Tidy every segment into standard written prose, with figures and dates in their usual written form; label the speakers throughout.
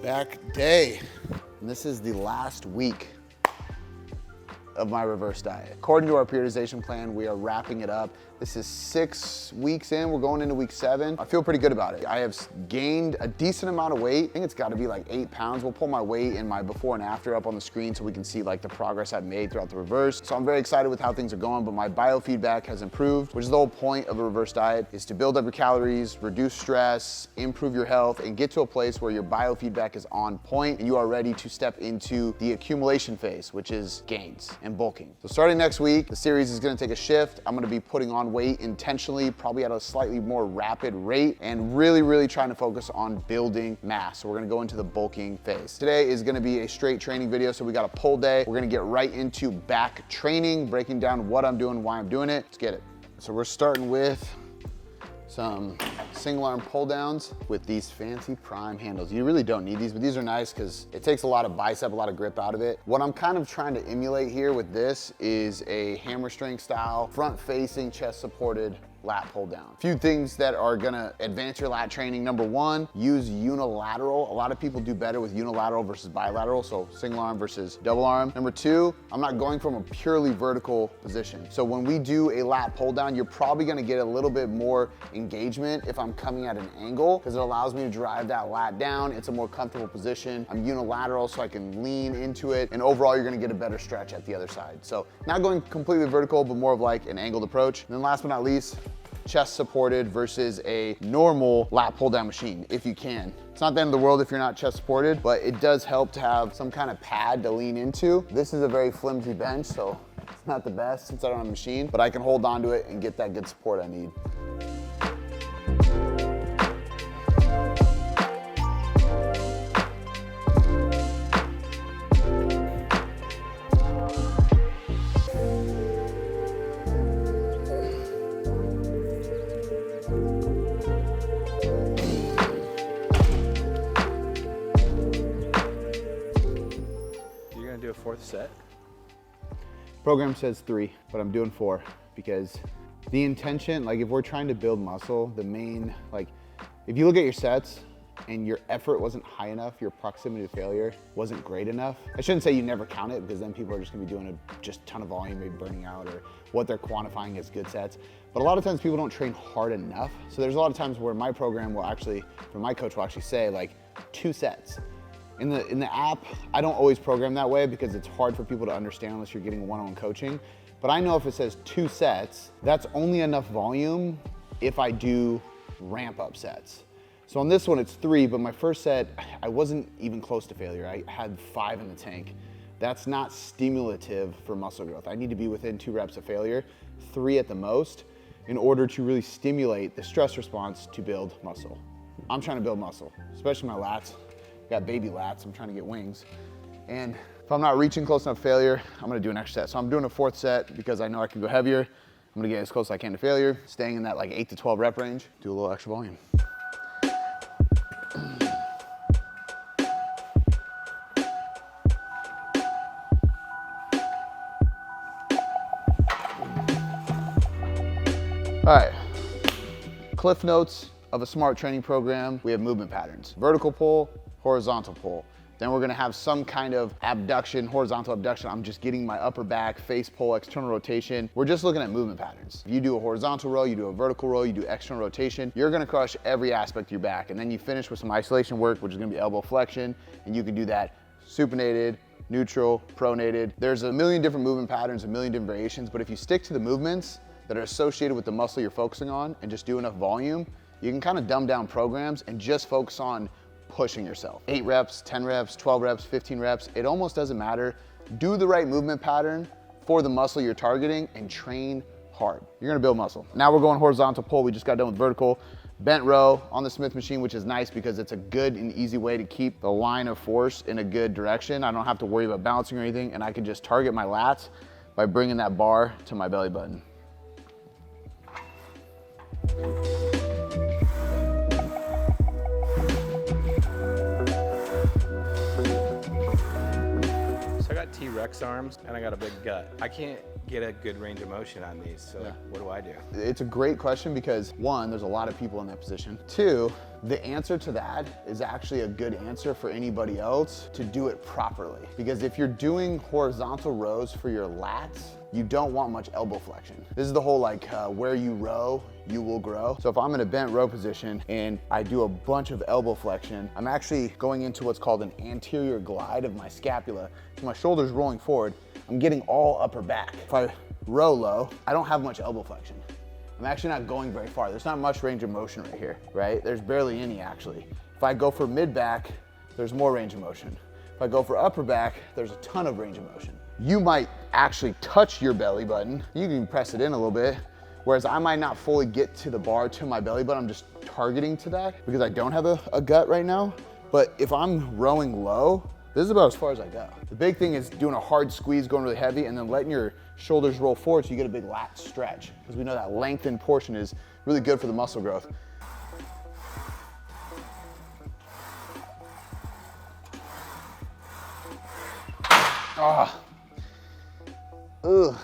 Speaker 1: Back day. And this is the last week of my reverse diet. According to our periodization plan, we are wrapping it up. This is 6 weeks in, we're going into week 7. I feel pretty good about it. I have gained a decent amount of weight. I think it's gotta be like 8 pounds. We'll pull my weight and my before and after up on the screen so we can see like the progress I've made throughout the reverse. So I'm very excited with how things are going, but my biofeedback has improved, which is the whole point of a reverse diet, is to build up your calories, reduce stress, improve your health, and get to a place where your biofeedback is on point and you are ready to step into the accumulation phase, which is gains and bulking. So starting next week, the series is gonna take a shift. I'm gonna be putting on weight intentionally, probably at a slightly more rapid rate, and really trying to focus on building mass. So we're gonna go into the bulking phase. Today is gonna be a straight training video, so we got a pull day. We're gonna get right into back training, breaking down what I'm doing, why I'm doing it. Let's get it. So we're starting with some single arm pull downs with these fancy prime handles. You really don't need these, but these are nice because it takes a lot of bicep, a lot of grip out of it. What I'm kind of trying to emulate here with this is a hammer strength style, front facing, chest supported lat pull down. A few things that are gonna advance your lat training. Number 1, use unilateral. A lot of people do better with unilateral versus bilateral, so single arm versus double arm. Number 2, I'm not going from a purely vertical position. So when we do a lat pull down, you're probably gonna get a little bit more engagement if I'm coming at an angle, because it allows me to drive that lat down. It's a more comfortable position. I'm unilateral, so I can lean into it, and overall you're gonna get a better stretch at the other side. So not going completely vertical, but more of like an angled approach. And then last but not least, chest supported versus a normal lat pull down machine, if you can. It's not the end of the world if you're not chest supported, but it does help to have some kind of pad to lean into. This is a very flimsy bench, so it's not the best since I don't have a machine, but I can hold onto it and get that good support I need.
Speaker 2: Do a 4th set?
Speaker 1: Program says 3, but I'm doing 4 because the intention, like if we're trying to build muscle, the main, like if you look at your sets and your effort wasn't high enough, your proximity to failure wasn't great enough. I shouldn't say you never count it, because then people are just gonna be doing a just ton of volume, maybe burning out, or what they're quantifying as good sets. But a lot of times people don't train hard enough. So there's a lot of times where my program will actually, or my coach will actually say like 2 sets. In the app, I don't always program that way because it's hard for people to understand unless you're getting one-on-one coaching. But I know if it says 2 sets, that's only enough volume if I do ramp up sets. So on this one, it's 3, but my first set, I wasn't even close to failure. I had 5 in the tank. That's not stimulative for muscle growth. I need to be within 2 reps of failure, 3 at the most, in order to really stimulate the stress response to build muscle. I'm trying to build muscle, especially my lats. Got baby lats, I'm trying to get wings. And if I'm not reaching close enough to failure, I'm gonna do an extra set. So I'm doing a 4th set because I know I can go heavier. I'm gonna get as close as I can to failure, staying in that like 8 to 12 rep range, do a little extra volume. All right, cliff notes of a smart training program. We have movement patterns: vertical pull, horizontal pull. Then we're gonna have some kind of abduction, horizontal abduction. I'm just getting my upper back, face pull, external rotation. We're just looking at movement patterns. You do a horizontal row, you do a vertical row, you do external rotation, you're gonna crush every aspect of your back. And then you finish with some isolation work, which is gonna be elbow flexion. And you can do that supinated, neutral, pronated. There's a million different movement patterns, a million different variations, but if you stick to the movements that are associated with the muscle you're focusing on and just do enough volume, you can kind of dumb down programs and just focus on pushing yourself. 8 reps, 10 reps, 12 reps, 15 reps, it almost doesn't matter. Do the right movement pattern for the muscle you're targeting and train hard. You're gonna build muscle. Now we're going horizontal pull. We just got done with vertical. Bent row on the Smith machine, which is nice because it's a good and easy way to keep the line of force in a good direction. I don't have to worry about balancing or anything, and I can just target my lats by bringing that bar to my belly button.
Speaker 2: So I got T-Rex arms and I got a big gut. I can't get a good range of motion on these. So like, what do I do?
Speaker 1: It's a great question because one, there's a lot of people in that position. Two, the answer to that is actually a good answer for anybody else to do it properly. Because if you're doing horizontal rows for your lats, you don't want much elbow flexion. This is the whole like where you row, you will grow. So if I'm in a bent row position and I do a bunch of elbow flexion, I'm actually going into what's called an anterior glide of my scapula. So my shoulder's rolling forward, I'm getting all upper back. If I row low, I don't have much elbow flexion. I'm actually not going very far. There's not much range of motion right here, right? There's barely any actually. If I go for mid back, there's more range of motion. If I go for upper back, there's a ton of range of motion. You might actually touch your belly button. You can press it in a little bit, whereas I might not fully get to the bar to my belly button. I'm just targeting to that because I don't have a gut right now. But if I'm rowing low, this is about as far as I go. The big thing is doing a hard squeeze, going really heavy, and then letting your shoulders roll forward so you get a big lat stretch. Because we know that lengthened portion is really good for the muscle growth. Ah. Ugh.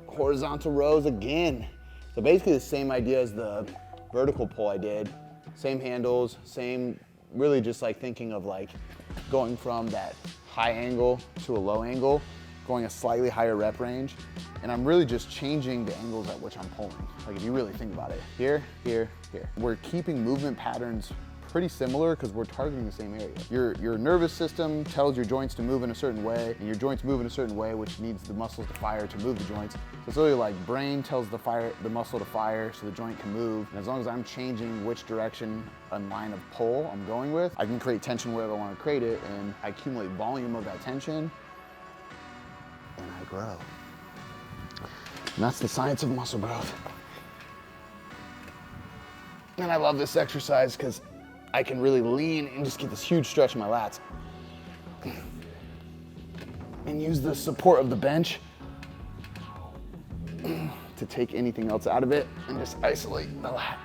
Speaker 1: Horizontal rows again. So basically the same idea as the vertical pull I did. Same handles, same, really just like thinking of like going from that high angle to a low angle, going a slightly higher rep range. And I'm really just changing the angles at which I'm pulling. Like if you really think about it, here, here, here. We're keeping movement patterns pretty similar because we're targeting the same area. Your nervous system tells your joints to move in a certain way, and your joints move in a certain way, which needs the muscles to fire to move the joints. So it's really like brain tells the muscle to fire so the joint can move. And as long as I'm changing which direction a line of pull I'm going with, I can create tension wherever I want to create it, and I accumulate volume of that tension, and I grow. And that's the science of muscle growth. And I love this exercise because I can really lean and just get this huge stretch in my lats. And use the support of the bench to take anything else out of it and just isolate the lat.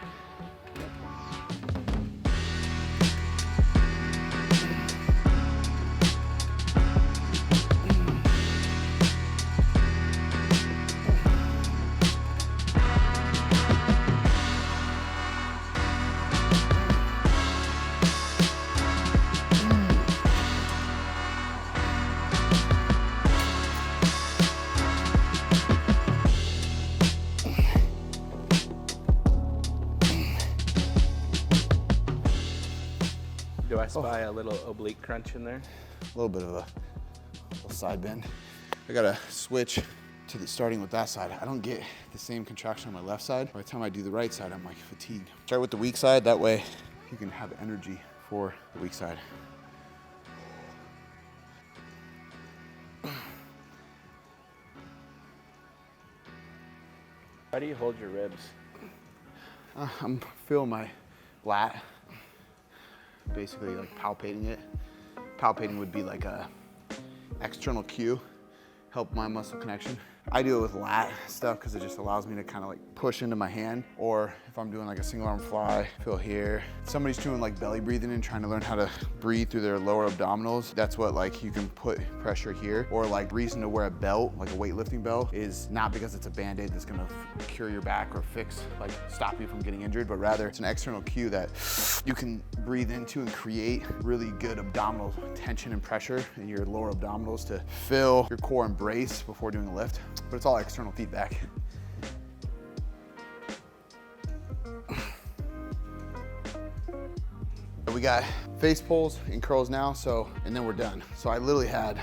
Speaker 2: Do I spy a little oblique crunch in there?
Speaker 1: A little bit of a little side bend. I gotta switch to starting with that side. I don't get the same contraction on my left side. By the time I do the right side, I'm like fatigued. Start with the weak side, that way you can have energy for the weak side.
Speaker 2: How do you hold your ribs?
Speaker 1: I'm feeling my lat, basically like palpating it. Palpating would be like a external cue, help my muscle connection. I do it with lat stuff because it just allows me to kind of like push into my hand, or if I'm doing like a single arm fly, feel here. If somebody's doing like belly breathing and trying to learn how to breathe through their lower abdominals, that's what like you can put pressure here. Or like reason to wear a belt, like a weightlifting belt, is not because it's a band-aid that's gonna cure your back or fix, like stop you from getting injured, but rather it's an external cue that you can breathe into and create really good abdominal tension and pressure in your lower abdominals to fill your core and brace before doing a lift. But it's all external feedback. We got face pulls and curls now, and then we're done. So I literally had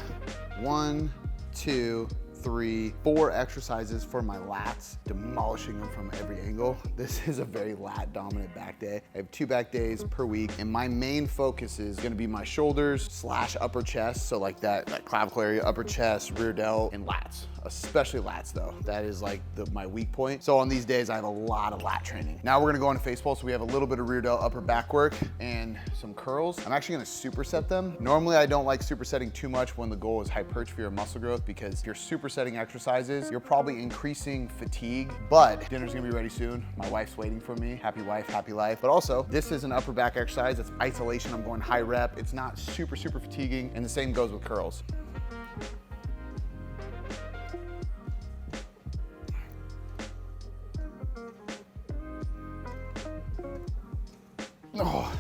Speaker 1: 1, 2, 3, 4 exercises for my lats, demolishing them from every angle. This is a very lat dominant back day. I have 2 back days per week, and my main focus is gonna be my shoulders / upper chest. So like that clavicle area, upper chest, rear delt, and lats. Especially lats though. That is like my weak point. So on these days, I have a lot of lat training. Now we're gonna go into face pull. So we have a little bit of rear delt, upper back work, and some curls. I'm actually gonna superset them. Normally I don't like supersetting too much when the goal is hypertrophy or muscle growth, because if you're supersetting exercises, you're probably increasing fatigue, but dinner's gonna be ready soon. My wife's waiting for me. Happy wife, happy life. But also, this is an upper back exercise. It's isolation. I'm going high rep. It's not super fatiguing, and the same goes with curls. Oh.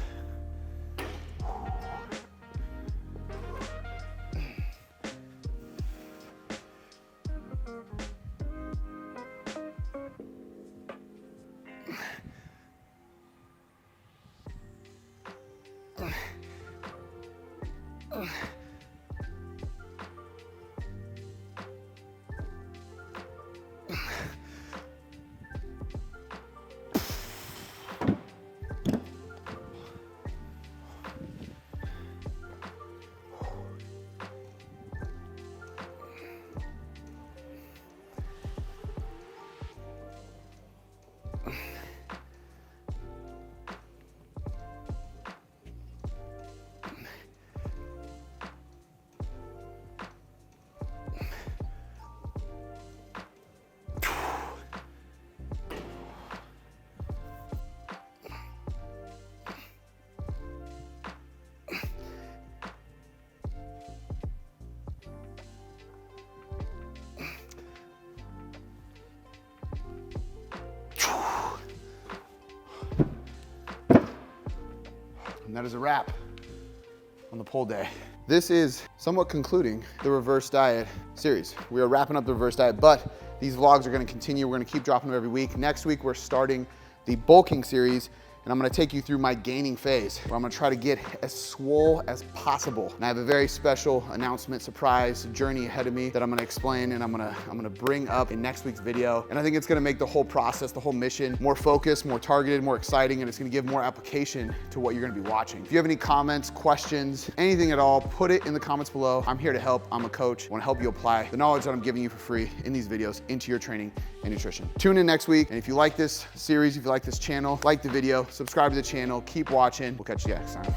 Speaker 1: And that is a wrap on the pull day. This is somewhat concluding the reverse diet series. We are wrapping up the reverse diet, but these vlogs are gonna continue. We're gonna keep dropping them every week. Next week, we're starting the bulking series, and I'm gonna take you through my gaining phase, where I'm gonna try to get as swole as possible. And I have a very special announcement, surprise journey ahead of me that I'm gonna explain, and I'm gonna bring up in next week's video. And I think it's gonna make the whole process, the whole mission, more focused, more targeted, more exciting, and it's gonna give more application to what you're gonna be watching. If you have any comments, questions, anything at all, put it in the comments below. I'm here to help. I'm a coach. I wanna help you apply the knowledge that I'm giving you for free in these videos into your training and nutrition. Tune in next week, and if you like this series, if you like this channel, like the video, subscribe to the channel, keep watching. We'll catch you next time.